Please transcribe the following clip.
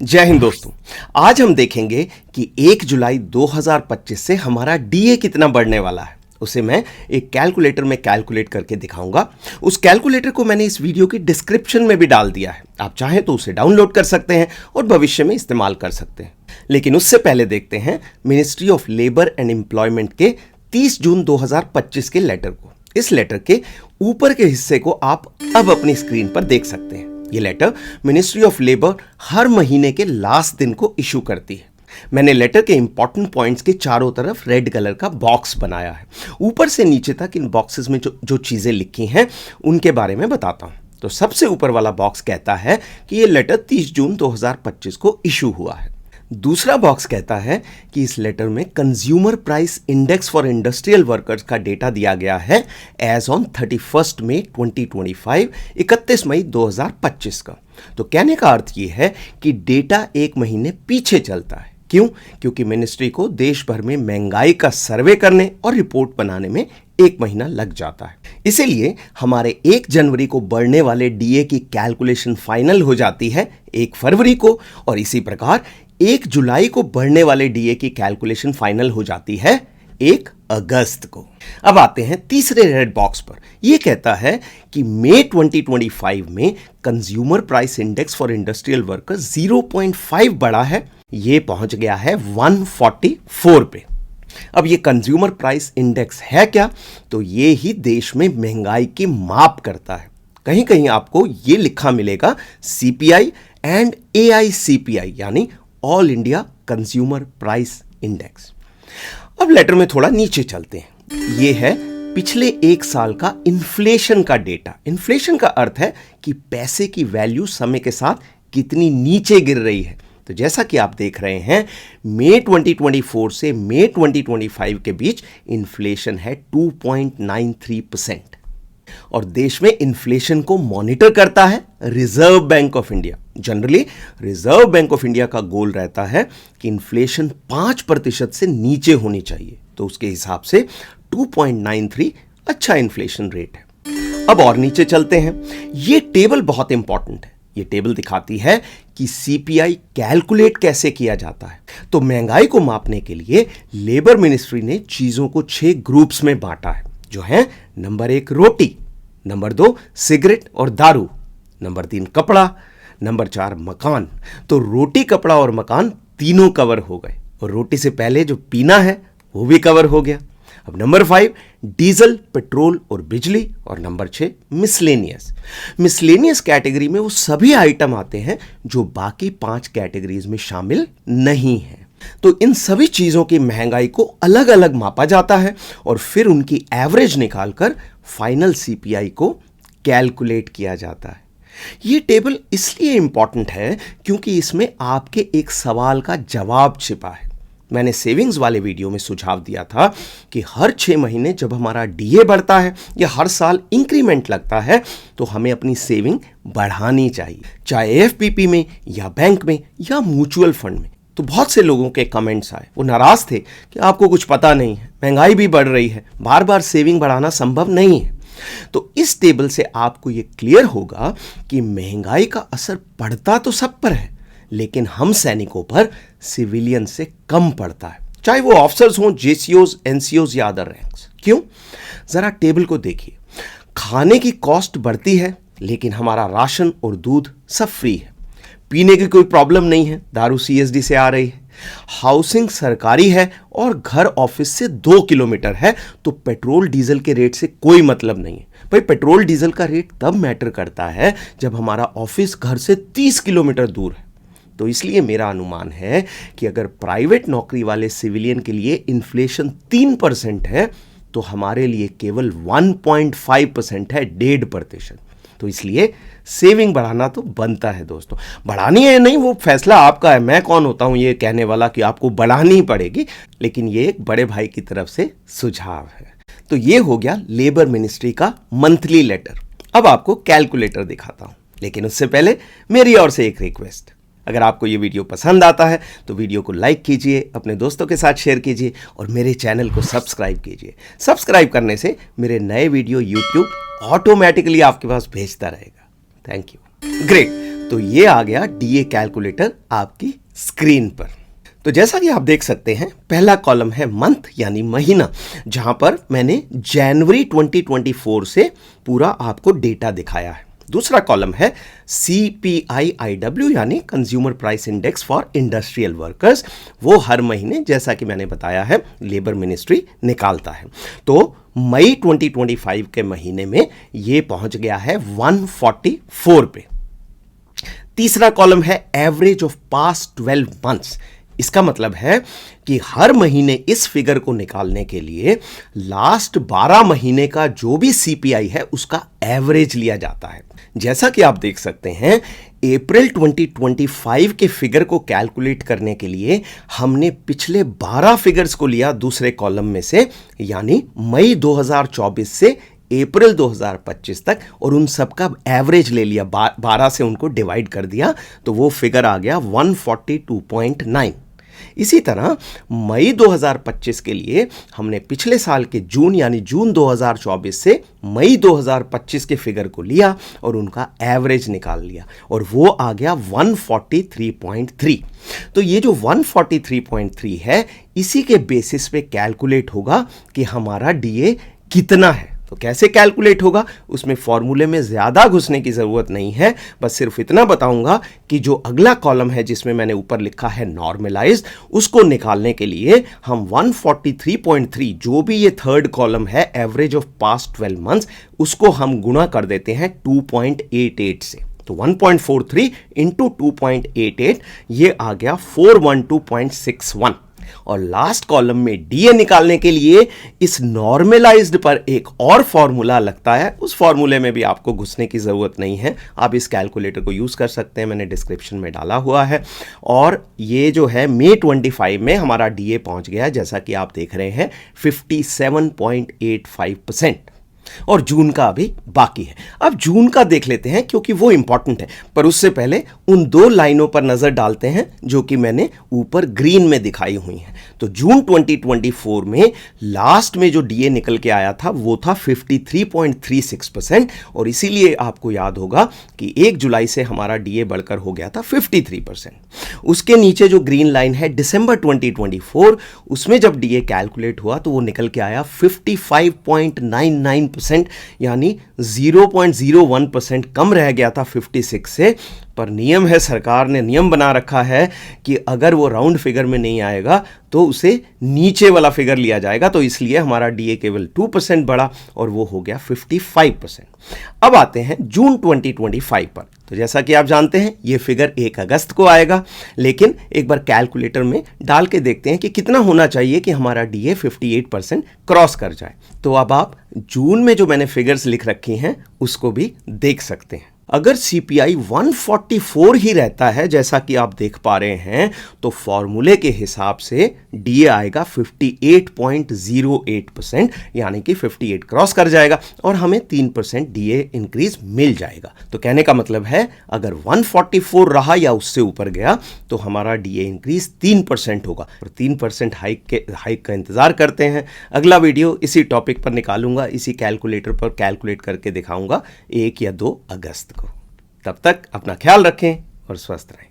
जय हिंद दोस्तों। आज हम देखेंगे कि 1 जुलाई 2025 से हमारा डीए कितना बढ़ने वाला है। उसे मैं एक कैलकुलेटर में कैलकुलेट करके दिखाऊंगा। उस कैलकुलेटर को मैंने इस वीडियो की डिस्क्रिप्शन में भी डाल दिया है। आप चाहें तो उसे डाउनलोड कर सकते हैं और भविष्य में इस्तेमाल कर सकते हैं। लेकिन उससे पहले देखते हैं ministry of labour and employment के 30 जून 2025 के लेटर को। इस लेटर के ऊपर के हिस्से को आप अब अपनी स्क्रीन पर देख सकते हैं। ये लेटर मिनिस्ट्री ऑफ लेबर हर महीने के लास्ट दिन को इशू करती है। मैंने लेटर के इंपॉर्टेंट पॉइंट्स के चारों तरफ रेड कलर का बॉक्स बनाया है। ऊपर से नीचे तक इन बॉक्सेस में जो चीजें लिखी हैं उनके बारे में बताता हूं। तो सबसे ऊपर वाला बॉक्स कहता है कि ये लेटर 30 जून 2025 को इशू हुआ है। दूसरा बॉक्स कहता है कि इस लेटर में consumer price index for industrial workers का डेटा दिया गया है एज ऑन 31 मई 2025, 31 मई 2025 का। तो कहने का अर्थ ये है कि डेटा एक महीने पीछे चलता है। क्यों? क्योंकि मिनिस्ट्री को देश भर में महंगाई का सर्वे करने और रिपोर्ट बनाने में एक महीना लग जाता है। इसीलिए हमारे 1 जनवरी को बढ़ने वाले डीए की कैलकुलेशन फाइनल हो जाती है 1 फरवरी को, और इसी प्रकार 1 जुलाई को बढ़ने वाले डीए की कैलकुलेशन फाइनल हो जाती है 1 अगस्त को। अब आते हैं तीसरे रेड बॉक्स पर। यह कहता है कि मई 2025 में consumer price index for industrial workers 0.5 बढ़ा है। यह पहुंच गया है 144 पे। अब ये कंज्यूमर प्राइस इंडेक्स है क्या? तो ये ही देश में महंगाई की माप करता है। कहीं कहीं आपको ये लिखा मिलेगा सीपीआई एंड एआईसीपीआई, यानी all India consumer price index. अब लेटर में थोड़ा नीचे चलते हैं। यह है पिछले 1 साल का इन्फ्लेशन का डेटा। इन्फ्लेशन का अर्थ है कि पैसे की वैल्यू समय के साथ कितनी नीचे गिर रही है। तो जैसा कि आप देख रहे हैं, मई 2024 से मई 2025 के बीच इन्फ्लेशन है 2.93%। और देश में इन्फ्लेशन को मॉनिटर करता है reserve bank of India. Generally reserve bank of India का गोल रहता है कि इन्फ्लेशन 5% से नीचे होनी चाहिए। तो उसके हिसाब से 2.93 अच्छा इन्फ्लेशन रेट है। अब और नीचे चलते हैं। यह टेबल बहुत इंपॉर्टेंट है। यह टेबल दिखाती है कि सीपीआई कैलकुलेट कैसे किया जाता है। तो महंगाई को मापने के लिए लेबर मिनिस्ट्री ने चीजों को 6 ग्रुप्स में बांटा है, जो है नंबर 1 रोटी, नंबर 2 सिगरेट और दारू, नंबर 3 कपड़ा, नंबर 4 मकान। तो रोटी, कपड़ा और मकान तीनों कवर हो गए, और रोटी से पहले जो पीना है वो भी कवर हो गया। अब नंबर 5 डीजल, पेट्रोल और बिजली, और नंबर 6 मिसलेनियस। मिसलेनियस कैटेगरी में वो सभी आइटम आते हैं जो बाकी 5 कैटेगरीज में शामिल नहीं है। तो इन सभी चीजों की महंगाई को अलग अलग मापा जाता है और फिर उनकी एवरेज निकालकर फाइनल सीपीआई को कैलकुलेट किया जाता है। यह टेबल इसलिए इंपॉर्टेंट है क्योंकि इसमें आपके एक सवाल का जवाब छिपा है। मैंने सेविंग्स वाले वीडियो में सुझाव दिया था कि हर 6 महीने जब हमारा डीए बढ़ता है या हर साल इंक्रीमेंट लगता है तो हमें अपनी सेविंग बढ़ानी चाहिए, चाहे एफपीपी में या बैंक में या म्यूचुअल फंड में। तो बहुत से लोगों के कमेंट्स आए, वो नाराज थे कि आपको कुछ पता नहीं है, महंगाई भी बढ़ रही है, बार बार सेविंग बढ़ाना संभव नहीं है। तो इस टेबल से आपको यह क्लियर होगा कि महंगाई का असर पड़ता तो सब पर है, लेकिन हम सैनिकों पर सिविलियन से कम पड़ता है, चाहे वो ऑफिसर्स हों, जेसीओज, एनसीओज या अदर रैंक्स। क्यों? जरा टेबल को देखिए। खाने की कॉस्ट बढ़ती है, लेकिन हमारा राशन और दूध सब फ्री है। पीने की कोई प्रॉब्लम नहीं है, दारू सीएसडी से आ रही है। हाउसिंग सरकारी है और घर ऑफिस से 2 किलोमीटर है, तो पेट्रोल डीजल के रेट से कोई मतलब नहीं है। भाई, पेट्रोल डीजल का रेट तब मैटर करता है जब हमारा ऑफिस घर से 30 किलोमीटर दूर है। तो इसलिए मेरा अनुमान है कि अगर प्राइवेट नौकरी वाले सिविलियन के लिए इन्फ्लेशन 3% है, तो हमारे लिए केवल 1.5% है, 1.5%। तो इसलिए सेविंग बढ़ाना तो बनता है दोस्तों। बढ़ानी है नहीं, वो फैसला आपका है। मैं कौन होता हूं ये कहने वाला कि आपको बढ़ानी ही पड़ेगी, लेकिन ये एक बड़े भाई की तरफ से सुझाव है। तो ये हो गया लेबर मिनिस्ट्री का मंथली लेटर। अब आपको कैलकुलेटर दिखाता हूं, लेकिन उससे पहले मेरी ओर से एक रिक्वेस्ट। अगर आपको ये वीडियो पसंद आता है तो वीडियो को लाइक कीजिए, अपने दोस्तों के साथ शेयर कीजिए और मेरे चैनल को सब्सक्राइब कीजिए। सब्सक्राइब करने से मेरे नए वीडियो यूट्यूब ऑटोमेटिकली आपके पास भेजता रहेगा। Thank you. ग्रेट। तो ये आ गया डीए कैलकुलेटर आपकी स्क्रीन पर। तो जैसा कि आप देख सकते हैं, पहला कॉलम है मंथ यानी महीना, जहां पर मैंने जनवरी 2024 से पूरा आपको डेटा दिखाया है। दूसरा कॉलम है CPI-IW यानी consumer price index for industrial workers. वो हर महीने, जैसा कि मैंने बताया है, लेबर मिनिस्ट्री निकालता है। तो मई 2025 के महीने में ये पहुंच गया है 144 पे। तीसरा कॉलम है एवरेज ऑफ पास्ट 12 मंथ्स। इसका मतलब है कि हर महीने इस फिगर को निकालने के लिए लास्ट 12 महीने का जो भी CPI है उसका एवरेज लिया जाता है। जैसा कि आप देख सकते हैं, अप्रैल 2025 के फिगर को कैलकुलेट करने के लिए हमने पिछले 12 फिगर्स को लिया दूसरे कॉलम में से, यानी मई 2024 से अप्रैल 2025 तक, और उन सब का एवरेज ले लिया, 12 से उनको डिवाइड कर दिया, तो वो फिगर आ गया 142.9। इसी तरह मई 2025 के लिए हमने पिछले साल के जून यानी जून 2024 से मई 2025 के फिगर को लिया और उनका एवरेज निकाल लिया, और वो आ गया 143.3। तो ये जो 143.3 है, इसी के बेसिस पे कैलकुलेट होगा कि हमारा डीए कितना है। तो कैसे कैलकुलेट होगा, उसमें फॉर्मूले में ज़्यादा घुसने की ज़रूरत नहीं है, बस सिर्फ इतना बताऊंगा कि जो अगला कॉलम है जिसमें मैंने ऊपर लिखा है नॉर्मलाइज्ड, उसको निकालने के लिए हम 143.3, जो भी ये थर्ड कॉलम है एवरेज ऑफ पास्ट 12 मंथ्स, उसको हम गुणा कर देते हैं 2.88 से। तो 1.43 इंटू 2.88, ये आ गया 412.61। और लास्ट कॉलम में डीए निकालने के लिए इस नॉर्मलाइज्ड पर एक और फॉर्मूला लगता है। उस फॉर्मूले में भी आपको घुसने की ज़रूरत नहीं है, आप इस कैलकुलेटर को यूज़ कर सकते हैं, मैंने डिस्क्रिप्शन में डाला हुआ है। और ये जो है मई 25 में हमारा डीए पहुंच गया, जैसा कि आप देख रहे हैं, 57.85%। और जून का अभी बाकी है। अब जून का देख लेते हैं क्योंकि वो इंपॉर्टेंट है, पर उससे पहले उन दो लाइनों पर नजर डालते हैं जो कि मैंने ऊपर ग्रीन में दिखाई हुई हैं। तो जून 2024 में लास्ट में जो डीए निकल के आया था वो था 53.36%, और इसीलिए आपको याद होगा कि 1 जुलाई से हमारा डीए बढ़कर हो गया था 53%। उसके नीचे जो ग्रीन लाइन है दिसंबर 2024, उसमें जब डीए कैलकुलेट हुआ तो वो निकल के आया 55.99%, यानी 0.01% कम रह गया था 56 से। पर नियम है, सरकार ने नियम बना रखा है कि अगर वो राउंड फिगर में नहीं आएगा तो उसे नीचे वाला फिगर लिया जाएगा, तो इसलिए हमारा डीए केवल 2% बढ़ा और वो हो गया 55%। अब आते हैं जून 2025 पर। तो जैसा कि आप जानते हैं ये फिगर 1 अगस्त को आएगा, लेकिन एक बार कैलकुलेटर में डाल के देखते हैं कि कितना होना चाहिए कि हमारा डीए 58% क्रॉस कर जाए। तो अब आप जून में जो मैंने फिगर्स लिख रखी हैं उसको भी देख सकते हैं। अगर CPI 144 ही रहता है, जैसा कि आप देख पा रहे हैं, तो फॉर्मूले के हिसाब से डीए आएगा 58.08%, यानी कि 58 क्रॉस कर जाएगा और हमें 3% डीए इंक्रीज मिल जाएगा। तो कहने का मतलब है अगर 144 रहा या उससे ऊपर गया तो हमारा डीए इंक्रीज 3% होगा, और 3% हाइक का इंतजार करते हैं। अगला वीडियो इसी टॉपिक पर निकालूंगा, इसी कैलकुलेटर पर कैलकुलेट करके दिखाऊंगा 1 या 2 अगस्त को। तब तक अपना ख्याल रखें और स्वस्थ रहें।